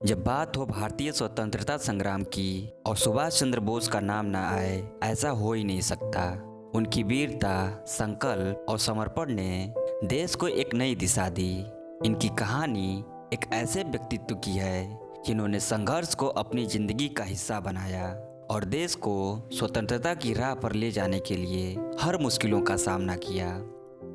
जब बात हो भारतीय स्वतंत्रता संग्राम की और सुभाष चंद्र बोस का नाम ना आए, ऐसा हो ही नहीं सकता। उनकी वीरता, संकल्प और समर्पण ने देश को एक नई दिशा दी। इनकी कहानी एक ऐसे व्यक्तित्व की है जिन्होंने संघर्ष को अपनी जिंदगी का हिस्सा बनाया और देश को स्वतंत्रता की राह पर ले जाने के लिए हर मुश्किलों का सामना किया।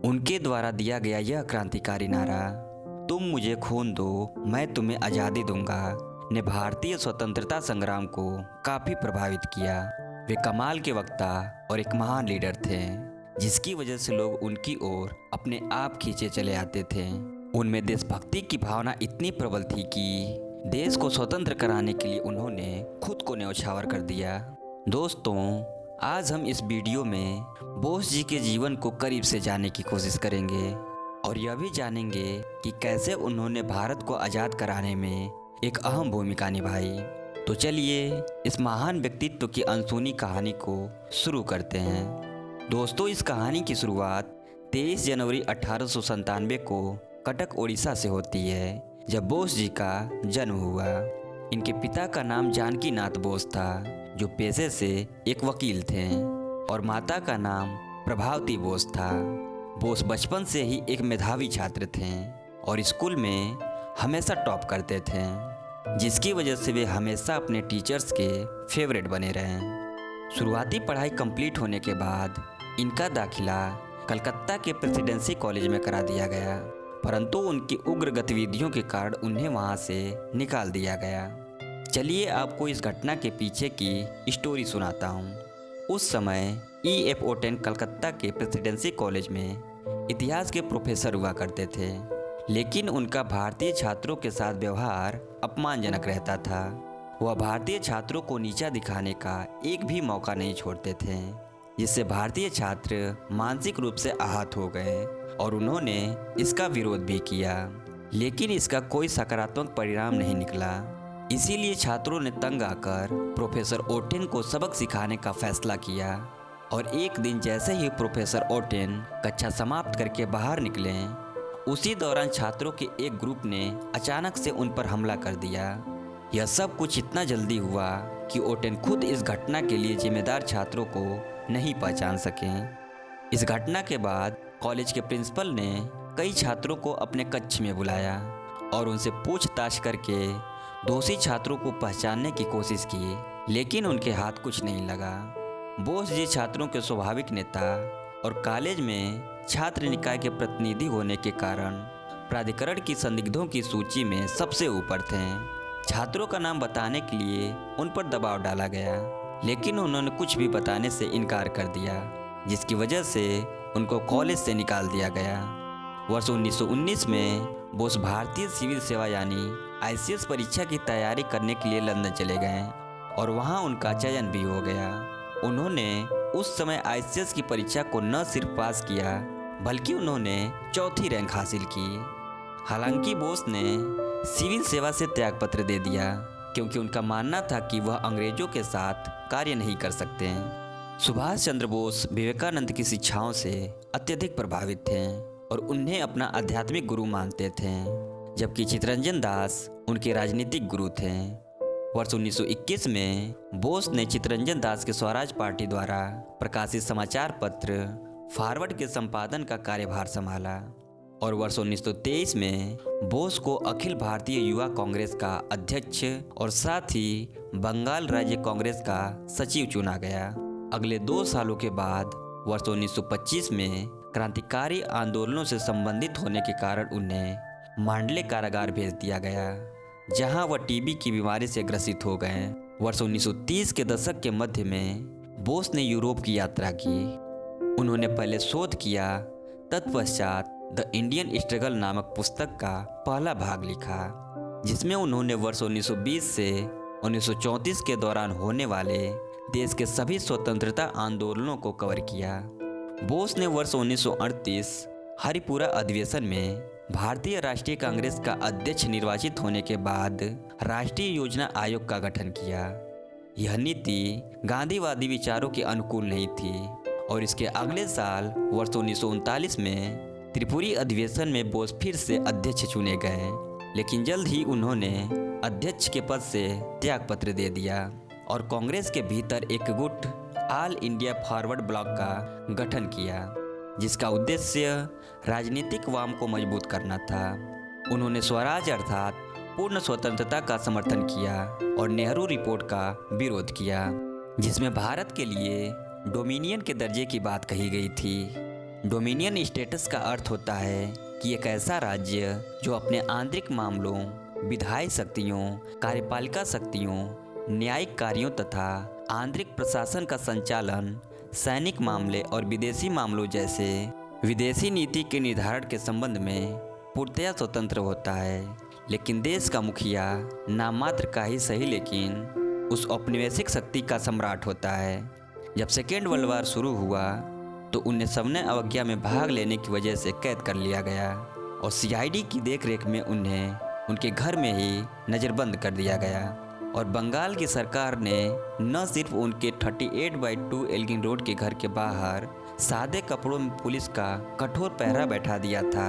उनके द्वारा दिया गया यह क्रांतिकारी नारा, तुम मुझे खून दो मैं तुम्हें आज़ादी दूंगा, ने भारतीय स्वतंत्रता संग्राम को काफ़ी प्रभावित किया। वे कमाल के वक्ता और एक महान लीडर थे जिसकी वजह से लोग उनकी ओर अपने आप खींचे चले आते थे। उनमें देशभक्ति की भावना इतनी प्रबल थी कि देश को स्वतंत्र कराने के लिए उन्होंने खुद को न्यौछावर कर दिया। दोस्तों, आज हम इस वीडियो में बोस जी के जीवन को करीब से जानने की कोशिश करेंगे और यह भी जानेंगे कि कैसे उन्होंने भारत को आज़ाद कराने में एक अहम भूमिका निभाई। तो चलिए इस महान व्यक्तित्व की अनसुनी कहानी को शुरू करते हैं। दोस्तों, इस कहानी की शुरुआत 23 जनवरी 1897 को कटक उड़ीसा से होती है, जब बोस जी का जन्म हुआ। इनके पिता का नाम जानकी नाथ बोस था, जो पेशे से एक वकील थे, और माता का नाम प्रभावती बोस था। बोस बचपन से ही एक मेधावी छात्र थे और स्कूल में हमेशा टॉप करते थे, जिसकी वजह से वे हमेशा अपने टीचर्स के फेवरेट बने रहे। शुरुआती पढ़ाई कंप्लीट होने के बाद इनका दाखिला कलकत्ता के प्रेसिडेंसी कॉलेज में करा दिया गया, परंतु उनकी उग्र गतिविधियों के कारण उन्हें वहां से निकाल दिया गया। चलिए आपको इस घटना के पीछे की स्टोरी सुनाता हूँ। उस समय EF ओटेन कलकत्ता के प्रेसिडेंसी कॉलेज में इतिहास के प्रोफेसर हुआ करते थे, लेकिन उनका भारतीय छात्रों के साथ व्यवहार अपमानजनक रहता था। वह भारतीय छात्रों को नीचा दिखाने का एक भी मौका नहीं छोड़ते थे, जिससे भारतीय छात्र मानसिक रूप से आहत हो गए और उन्होंने इसका विरोध भी किया, लेकिन इसका कोई सकारात्मक परिणाम नहीं निकला। इसीलिए छात्रों ने तंग आकर प्रोफेसर ओटेन को सबक सिखाने का फैसला किया, और एक दिन जैसे ही प्रोफेसर ओटेन कक्षा समाप्त करके बाहर निकले, उसी दौरान छात्रों के एक ग्रुप ने अचानक से उन पर हमला कर दिया। यह सब कुछ इतना जल्दी हुआ कि ओटेन खुद इस घटना के लिए जिम्मेदार छात्रों को नहीं पहचान सके। इस घटना के बाद कॉलेज के प्रिंसिपल ने कई छात्रों को अपने कक्ष में बुलाया और उनसे पूछताछ करके दोषी छात्रों को पहचानने की कोशिश की, लेकिन उनके हाथ कुछ नहीं लगा। बोस जी छात्रों के स्वाभाविक नेता और कॉलेज में छात्र निकाय के प्रतिनिधि होने के कारण प्राधिकरण की संदिग्धों की सूची में सबसे ऊपर थे। छात्रों का नाम बताने के लिए उन पर दबाव डाला गया, लेकिन उन्होंने कुछ भी बताने से इनकार कर दिया, जिसकी वजह से उनको कॉलेज से निकाल दिया गया। वर्ष 1919 में बोस भारतीय सिविल सेवा यानी ICS परीक्षा की तैयारी करने के लिए लंदन चले गए और वहां उनका चयन भी हो गया। उन्होंने उस समय ICS की परीक्षा को न सिर्फ पास किया, बल्कि उन्होंने चौथी रैंक हासिल की। हालांकि बोस ने सिविल सेवा से त्यागपत्र दे दिया, क्योंकि उनका मानना था कि वह अंग्रेजों के साथ कार्य नहीं कर सकते। सुभाष चंद्र बोस विवेकानंद की शिक्षाओं से अत्यधिक प्रभावित थे और उन्हें अपना आध्यात्मिक गुरु मानते थे, जबकि चित्तरंजन दास उनके राजनीतिक गुरु थे। वर्ष 1921 में बोस ने चित्तरंजन दास के स्वराज पार्टी द्वारा प्रकाशित समाचार पत्र फॉरवर्ड के संपादन का कार्यभार संभाला, और वर्ष 1923 में बोस को अखिल भारतीय युवा कांग्रेस का अध्यक्ष और साथ ही बंगाल राज्य कांग्रेस का सचिव चुना गया। अगले 2 सालों के बाद वर्ष 1925 में क्रांतिकारी आंदोलनों से संबंधित होने के कारण उन्हें मांडले कारागार भेज दिया गया, जहां वह टीबी की बीमारी से ग्रसित हो गए। वर्ष 1930 के दशक के मध्य में बोस ने यूरोप की यात्रा की। उन्होंने पहले शोध किया, तत्पश्चात द इंडियन स्ट्रगल नामक पुस्तक का पहला भाग लिखा, जिसमें उन्होंने वर्ष 1920 से 1934 के दौरान होने वाले देश के सभी स्वतंत्रता आंदोलनों को कवर किया। बोस ने वर्ष 1938 हरिपुरा अधिवेशन में भारतीय राष्ट्रीय कांग्रेस का अध्यक्ष निर्वाचित होने के बाद राष्ट्रीय योजना आयोग का गठन किया। यह नीति गांधीवादी विचारों के अनुकूल नहीं थी और इसके अगले साल वर्ष 1939 में त्रिपुरी अधिवेशन में बोस फिर से अध्यक्ष चुने गए, लेकिन जल्द ही उन्होंने अध्यक्ष के पद से त्याग पत्र दे दिया और कांग्रेस के भीतर एक गुट ऑल इंडिया फॉरवर्ड ब्लॉक का गठन किया, जिसका उद्देश्य राजनीतिक वाम को मजबूत करना था। उन्होंने स्वराज अर्थात पूर्ण स्वतंत्रता का समर्थन किया और नेहरू रिपोर्ट का विरोध किया, जिसमें भारत के लिए डोमिनियन के दर्जे की बात कही गई थी। डोमिनियन स्टेटस का अर्थ होता है कि एक ऐसा राज्य जो अपने आंतरिक मामलों, विधायी शक्तियों, कार्यपालिका शक्तियों, न्यायिक कार्यों तथा आंतरिक प्रशासन का संचालन, सैनिक मामले और विदेशी मामलों जैसे विदेशी नीति के निर्धारण के संबंध में पूर्णतया स्वतंत्र होता है। लेकिन देश का मुखिया नाम मात्र का ही सही लेकिन उस औपनिवेशिक शक्ति का सम्राट होता है। जब सेकेंड वर्ल्ड वार शुरू हुआ तो उन्हें सविनय अवज्ञा में भाग लेने की वजह से कैद कर लिया गया और सीआईडी की देखरेख में उन्हें उनके घर में ही नज़रबंद कर दिया गया और बंगाल की सरकार ने न सिर्फ उनके 38/2 एल्गिन रोड के घर के बाहर सादे कपड़ों में पुलिस का कठोर पहरा बैठा दिया था,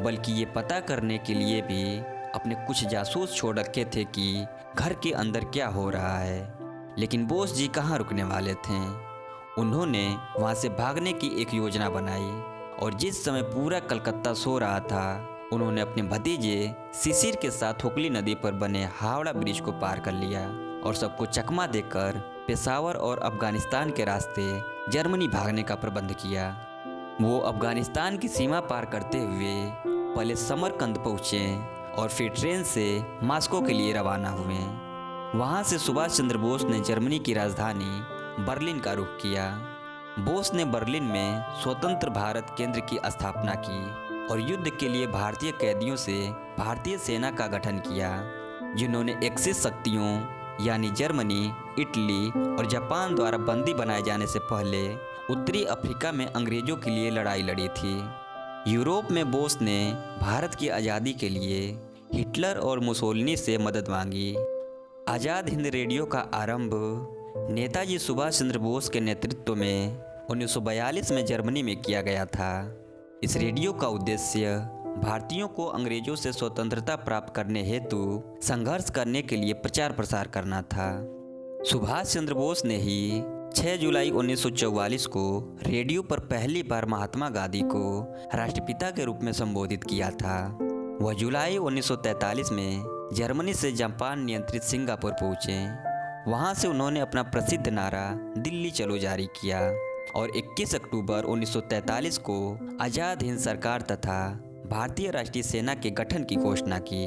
बल्कि ये पता करने के लिए भी अपने कुछ जासूस छोड़ रखे थे कि घर के अंदर क्या हो रहा है। लेकिन बोस जी कहाँ रुकने वाले थे। उन्होंने वहाँ से भागने की एक योजना बनाई और जिस समय पूरा कलकत्ता सो रहा था उन्होंने अपने भतीजे शिशिर के साथ हुगली नदी पर बने हावड़ा ब्रिज को पार कर लिया और सबको चकमा देकर पेशावर और अफगानिस्तान के रास्ते जर्मनी भागने का प्रबंध किया। वो अफगानिस्तान की सीमा पार करते हुए पहले समरकंद पहुँचे और फिर ट्रेन से मॉस्को के लिए रवाना हुए। वहाँ से सुभाष चंद्र बोस ने जर्मनी की राजधानी बर्लिन का रुख किया। बोस ने बर्लिन में स्वतंत्र भारत केंद्र की स्थापना की और युद्ध के लिए भारतीय कैदियों से भारतीय सेना का गठन किया, जिन्होंने एक्सिस शक्तियों यानी जर्मनी, इटली और जापान द्वारा बंदी बनाए जाने से पहले उत्तरी अफ्रीका में अंग्रेजों के लिए लड़ाई लड़ी थी। यूरोप में बोस ने भारत की आज़ादी के लिए हिटलर और मुसोलिनी से मदद मांगी। आज़ाद हिंद रेडियो का आरंभ नेताजी सुभाष चंद्र बोस के नेतृत्व में 1942 में जर्मनी में किया गया था। इस रेडियो का उद्देश्य भारतीयों को अंग्रेजों से स्वतंत्रता प्राप्त करने हेतु संघर्ष करने के लिए प्रचार प्रसार करना था। सुभाष चंद्र बोस ने ही 6 जुलाई 1944 को रेडियो पर पहली बार महात्मा गांधी को राष्ट्रपिता के रूप में संबोधित किया था। वह जुलाई 1943 में जर्मनी से जापान नियंत्रित सिंगापुर पहुँचे। वहाँ से उन्होंने अपना प्रसिद्ध नारा दिल्ली चलो जारी किया और 21 अक्टूबर 1943 को आज़ाद हिंद सरकार तथा भारतीय राष्ट्रीय सेना के गठन की घोषणा की।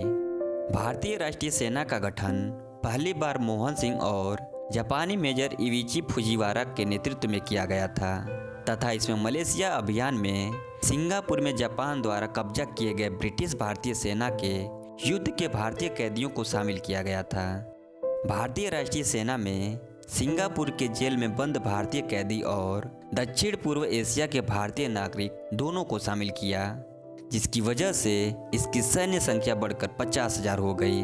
भारतीय राष्ट्रीय सेना का गठन पहली बार मोहन सिंह और जापानी मेजर इविची फुजीवारा के नेतृत्व में किया गया था तथा इसमें मलेशिया अभियान में सिंगापुर में जापान द्वारा कब्जा किए गए ब्रिटिश भारतीय सेना के युद्ध के भारतीय कैदियों को शामिल किया गया था। भारतीय राष्ट्रीय सेना में सिंगापुर के जेल में बंद भारतीय कैदी और दक्षिण पूर्व एशिया के भारतीय नागरिक दोनों को शामिल किया, जिसकी वजह से इसकी सैन्य संख्या बढ़कर 50,000 हो गई।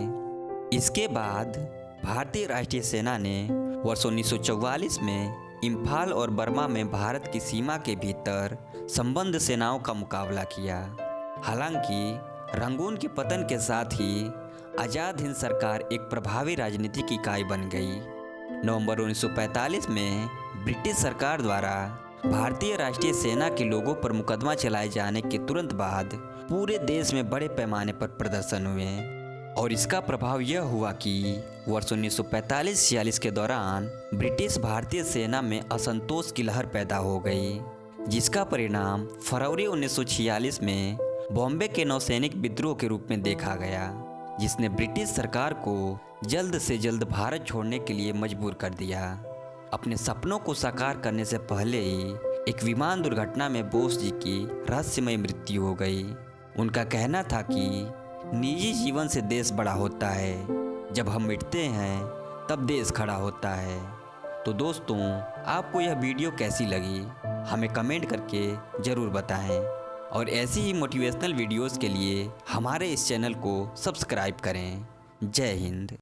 इसके बाद भारतीय राष्ट्रीय सेना ने वर्ष 1944 में इम्फाल और बर्मा में भारत की सीमा के भीतर संबंध सेनाओं का मुकाबला किया। हालांकि रंगून के पतन के साथ ही आज़ाद हिंद सरकार एक प्रभावी राजनीतिक इकाई बन गई। नवंबर 1945 में ब्रिटिश सरकार द्वारा भारतीय राष्ट्रीय सेना के लोगों पर मुकदमा चलाए जाने के तुरंत बाद पूरे देश में बड़े पैमाने पर प्रदर्शन हुए और इसका प्रभाव यह हुआ कि वर्ष 1945-46 के दौरान ब्रिटिश भारतीय सेना में असंतोष की लहर पैदा हो गई, जिसका परिणाम फरवरी 1946 में बॉम्बे के नौसैनिक विद्रोह के रूप में देखा गया, जिसने ब्रिटिश सरकार को जल्द से जल्द भारत छोड़ने के लिए मजबूर कर दिया। अपने सपनों को साकार करने से पहले ही एक विमान दुर्घटना में बोस जी की रहस्यमय मृत्यु हो गई। उनका कहना था कि निजी जीवन से देश बड़ा होता है, जब हम मिटते हैं तब देश खड़ा होता है। तो दोस्तों, आपको यह वीडियो कैसी लगी हमें कमेंट करके ज़रूर बताएं और ऐसी ही मोटिवेशनल वीडियोस के लिए हमारे इस चैनल को सब्सक्राइब करें। जय हिंद।